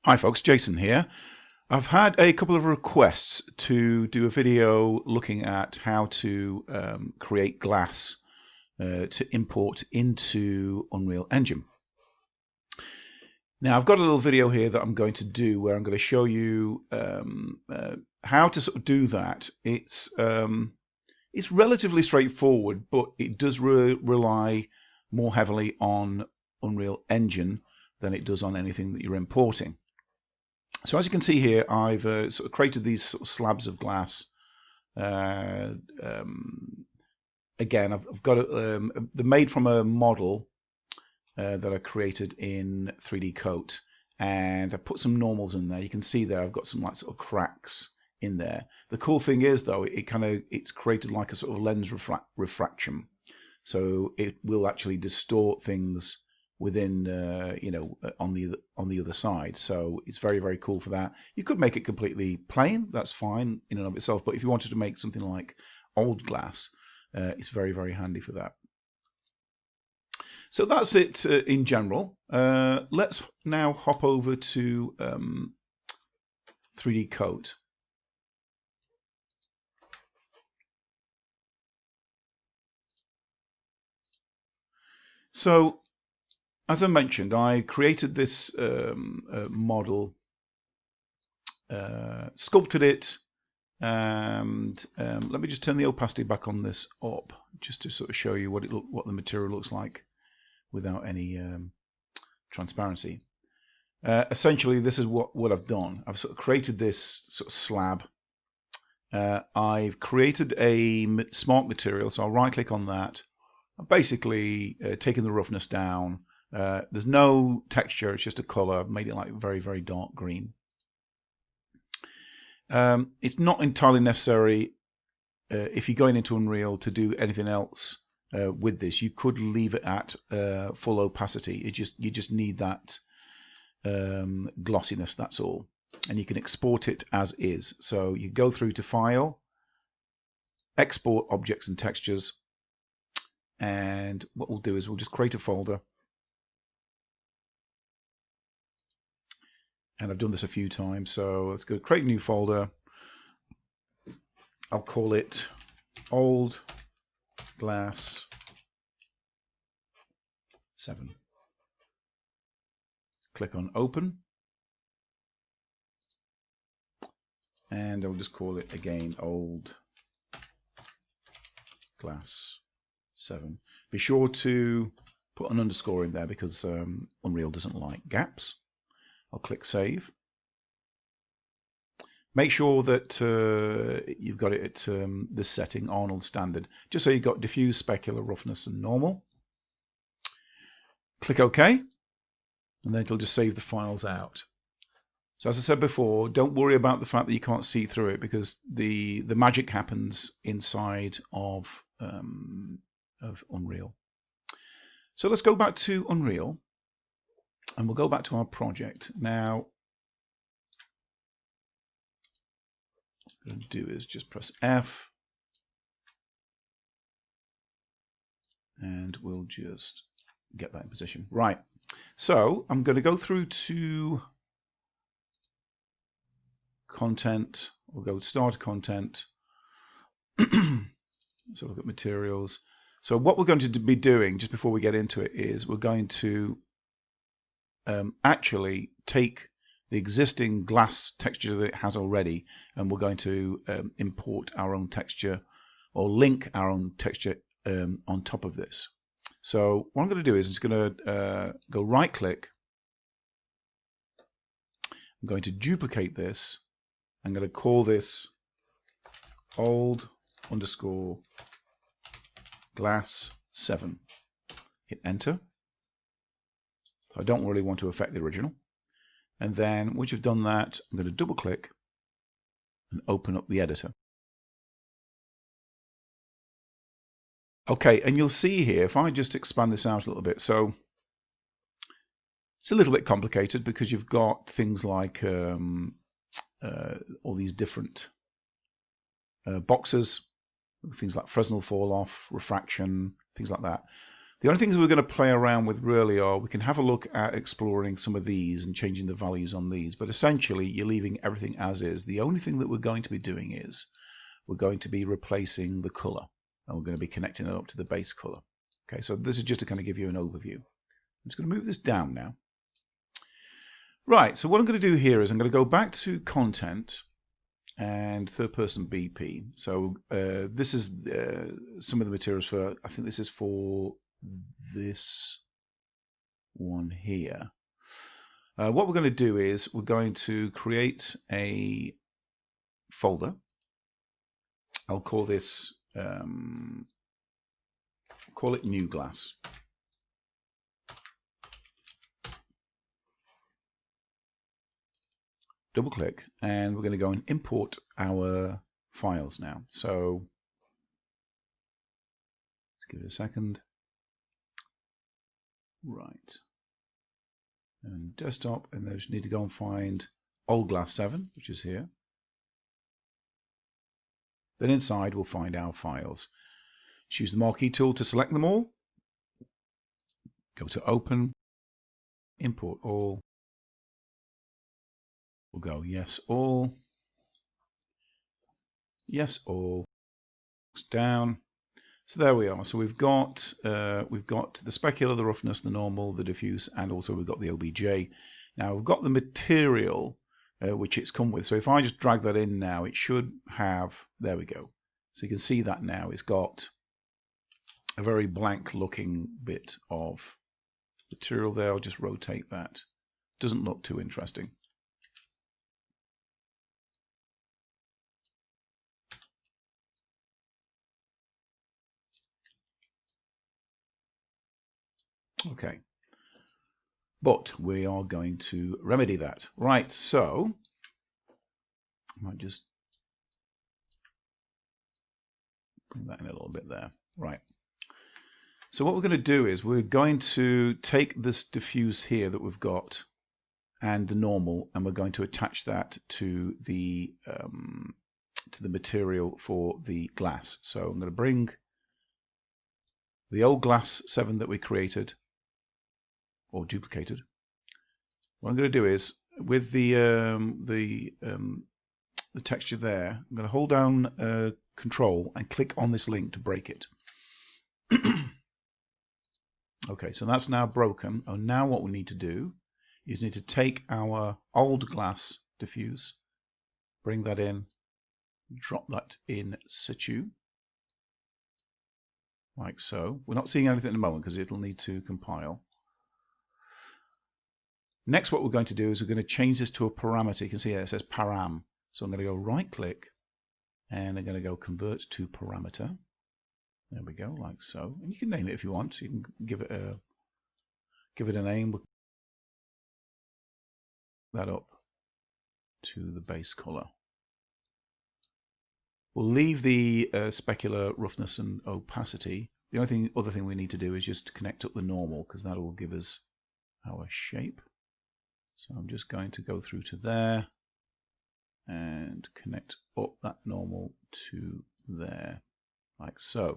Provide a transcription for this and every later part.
Hi folks, Jason here. I've had a couple of requests to do a video looking at how to create glass to import into Unreal Engine. Now I've got a little video here that I'm going to do where I'm going to show you how to sort of do that. It's relatively straightforward, but it does rely more heavily on Unreal Engine than it does on anything that you're importing. So as you can see here, I've sort of created these sort of slabs of glass. Again, I've got they're made from a model that I created in 3D Coat, and I put some normals in there. You can see there I've got some like sort of cracks in there. The cool thing is though, it's created like a sort of lens refraction, so it will actually distort things within on the other side. So it's very, very cool for that. You could make it completely plain, that's fine in and of itself, but if you wanted to make something like old glass, it's very, very handy for that. So that's it in general. Let's now hop over to 3D Coat. So as I mentioned, I created this model, sculpted it, and let me just turn the opacity back on this up, just to sort of show you what the material looks like without any transparency. Essentially, this is what I've done. I've sort of created this sort of slab. I've created a smart material, so I'll right-click on that. I've basically taken the roughness down. There's no texture, it's just a color. Made it like very, very dark green. It's not entirely necessary if you're going into Unreal to do anything else with this. You could leave it at full opacity. You just need that glossiness, that's all. And you can export it as is. So you go through to File, Export Objects and Textures, and what we'll do is we'll just create a folder. And I've done this a few times, so let's go create a new folder. I'll call it Old Glass 7. Click on Open, and I'll just call it again Old Glass 7. Be sure to put an underscore in there because Unreal doesn't like gaps. I'll click Save. Make sure that you've got it at this setting, Arnold Standard, just so you've got diffuse, specular, roughness, and normal. Click OK, and then it'll just save the files out. So as I said before, don't worry about the fact that you can't see through it, because the magic happens inside of Unreal. So let's go back to Unreal, and we'll go back to our project. Now, what I'm going to do is just press F, and we'll just get that in position. Right, so I'm going to go through to Content. We'll go to Start Content. So look at Materials. So what we're going to be doing just before we get into it is we're going to actually take the existing glass texture that it has already, and we're going to import our own texture or link our own texture on top of this. So what I'm going to do is I'm just going to go right click. I'm going to duplicate this. I'm going to call this old underscore glass 7. Hit enter. So I don't really want to affect the original. And then once you've done that, I'm going to double click and open up the editor. Okay, and you'll see here, if I just expand this out a little bit, so it's a little bit complicated because you've got things like all these different boxes, things like Fresnel fall off, refraction, things like that. The only things we're going to play around with really are we can have a look at exploring some of these and changing the values on these, but essentially you're leaving everything as is. The only thing that we're going to be doing is we're going to be replacing the color, and we're going to be connecting it up to the base color. Okay, so this is just to kind of give you an overview. I'm just going to move this down now. Right, so what I'm going to do here is I'm going to go back to content and third person BP. So this is some of the materials for, I think this is for this one here. What we're going to do is we're going to create a folder. I'll call this, call it new glass. Double click, and we're going to go and import our files now. So let's give it a second. Right. And desktop, and then just need to go and find old glass 7, which is here. Then inside we'll find our files. Choose the marquee tool to select them all. Go to open, import all. We'll go yes all, yes all, down. So there we are. So we've got the specular, the roughness, the normal, the diffuse, and also we've got the OBJ. Now we've got the material which it's come with. So if I just drag that in now, it should have, there we go. So you can see that now it's got a very blank looking bit of material there. I'll just rotate that. Doesn't look too interesting. Okay, but we are going to remedy that. Right, so I might just bring that in a little bit there. Right. So what we're going to do is we're going to take this diffuse here that we've got and the normal, and we're going to attach that to the material for the glass. So I'm going to bring the old glass 7 that we created or duplicated. What I'm going to do is with the texture there, I'm going to hold down Control and click on this link to break it. Okay, so that's now broken. And now what we need to do is need to take our old glass diffuse, bring that in, drop that in situ, like so. We're not seeing anything at the moment because it'll need to compile. Next, what we're going to do is we're going to change this to a parameter. You can see here it says param. So I'm going to go right click and I'm going to go convert to parameter. There we go, like so. And you can name it if you want. You can give it a name. That up to the base color. We'll leave the specular roughness and opacity. The only other thing we need to do is just connect up the normal, because that will give us our shape. So I'm just going to go through to there and connect up that normal to there, like so.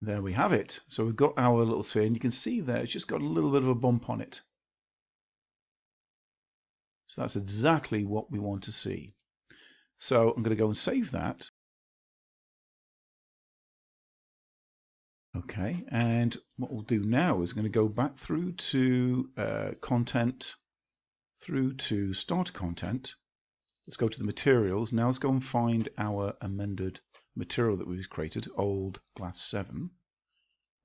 There we have it. So we've got our little sphere, and you can see there it's just got a little bit of a bump on it. So that's exactly what we want to see. So I'm going to go and save that. Okay, and what we'll do now is going to go back through to content, through to start content. Let's go to the materials. Now let's go and find our amended material that we've created, old glass 7.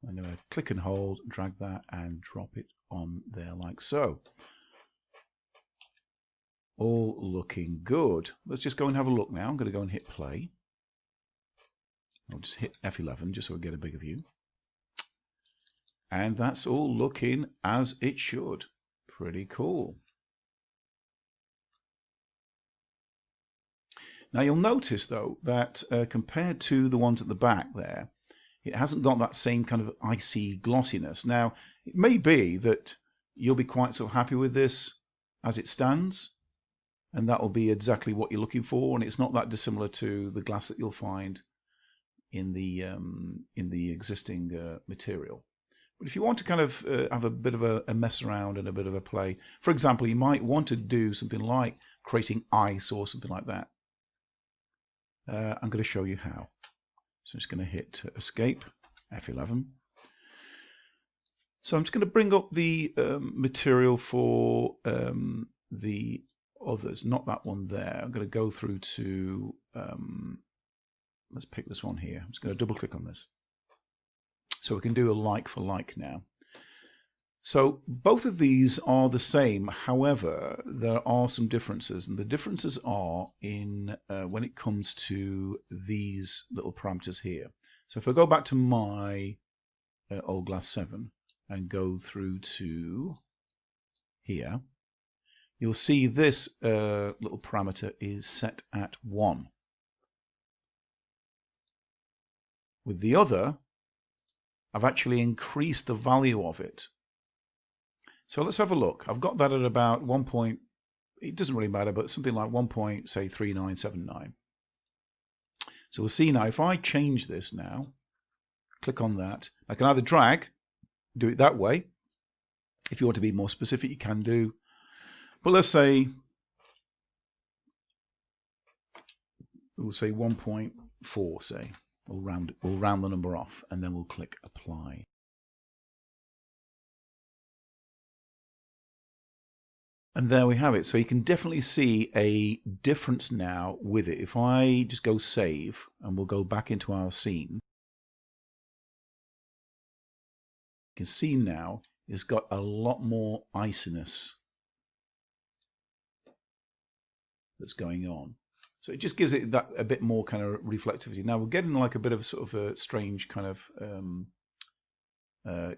I'm going to click and hold, drag that and drop it on there like so. All looking good. Let's just go and have a look now. I'm going to go and hit play. I'll just hit F11 just so we get a bigger view. And that's all looking as it should. Pretty cool. Now you'll notice though that compared to the ones at the back there, it hasn't got that same kind of icy glossiness. Now it may be that you'll be quite so happy with this as it stands, and that will be exactly what you're looking for, and it's not that dissimilar to the glass that you'll find in the existing material. But if you want to kind of have a bit of a mess around and a bit of a play, for example, you might want to do something like creating ice or something like that. I'm going to show you how. So I'm just going to hit Escape, F11. So I'm just going to bring up the material for the others, not that one there. I'm going to go through to, let's pick this one here. I'm just going to double click on this. So we can do a like for like now. So both of these are the same, however, there are some differences, and the differences are in when it comes to these little parameters here. So if I go back to my old glass 7 and go through to here, you'll see this little parameter is set at 1. With the other, I've actually increased the value of it. So let's have a look. I've got that at about 1. It doesn't really matter, but something like 1.3979. So we'll see now, if I change this now, click on that, I can either drag, do it that way. If you want to be more specific, you can do. But let's say, we'll say 1.4, say. We'll round the number off, and then we'll click Apply. And there we have it. So you can definitely see a difference now with it. If I just go save, and we'll go back into our scene, you can see now it's got a lot more iciness that's going on. So it just gives it that a bit more kind of reflectivity. Now we're getting like a bit of sort of a strange kind of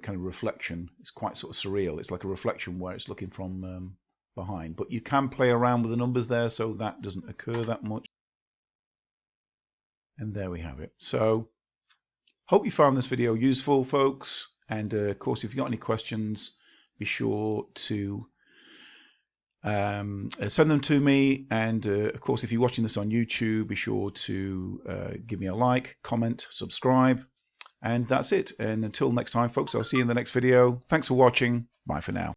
reflection. It's quite sort of surreal. It's like a reflection where it's looking from behind, but you can play around with the numbers there, so that doesn't occur that much. And there we have it. So hope you found this video useful, folks, and of course if you've got any questions, be sure to send them to me, and of course if you're watching this on YouTube, be sure to give me a like, comment, subscribe, and that's it. And until next time, folks, I'll see you in the next video. Thanks for watching. Bye for now.